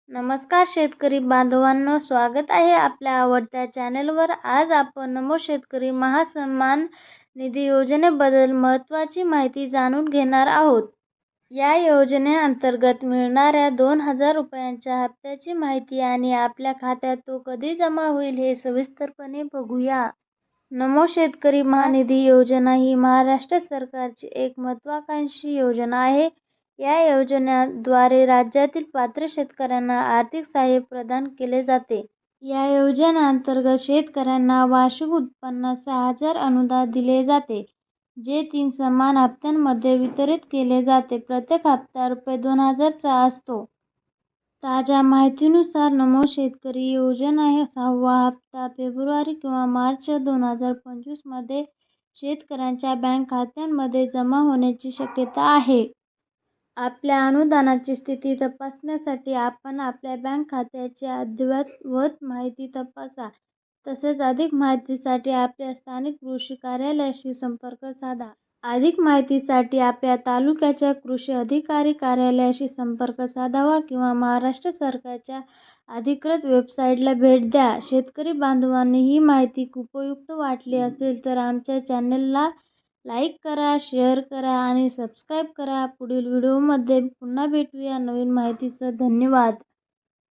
नमस्कार शेतकरी बांधवांनो, स्वागत आहे आपल्या आवडत्या चॅनलवर। आज आपण नमो शेतकरी महासन्मान निधी योजनेबद्दल महत्त्वाची माहिती जाणून घेणार आहोत। या योजनेअंतर्गत मिळणाऱ्या 2000 रुपयांच्या हप्त्याची माहिती आणि आपल्या खात्यात तो कधी जमा होईल हे सविस्तरपणे बघूया। नमो शेतकरी महानिधी योजना ही महाराष्ट्र सरकारची एक महत्त्वाकांक्षी योजना आहे। या योजनेद्वारे राज्यातील पात्र शेतकऱ्यांना आर्थिक सहाय्य प्रदान केले जाते। या योजनेअंतर्गत शेतकऱ्यांना वार्षिक उत्पन्नात 6000 अनुदान दिले जाते, जे 3 समान हप्त्यांमध्ये वितरित केले जाते। प्रत्येक हप्ता ₹2000 चा असतो। ताज्या माहितीनुसार नमो शेतकरी योजना 6वा हप्ता फेब्रुवारी किंवा मार्च 2025 मध्ये शेतकऱ्यांच्या बँक खात्यांमध्ये जमा होण्याची शक्यता आहे। आपल्या अनुदानाची स्थिती तपासण्यासाठी आपण आपल्या बँक खात्याची अद्ययावत माहिती तपासा। तसेच अधिक माहितीसाठी आपल्या स्थानिक कृषी कार्यालयाशी संपर्क साधा। अधिक माहितीसाठी आपल्या तालुक्याच्या कृषी अधिकारी कार्यालयाशी संपर्क साधावा किंवा महाराष्ट्र सरकारच्या अधिकृत वेबसाईटला भेट द्या। शेतकरी बांधवांनो, ही माहिती उपयुक्त वाटली असेल तर आमच्या चॅनलला लाईक करा, शेअर करा आणि सबस्क्राईब करा। पुढील व्हिडिओमध्ये पुन्हा भेटूया नवीन माहितीसह। धन्यवाद।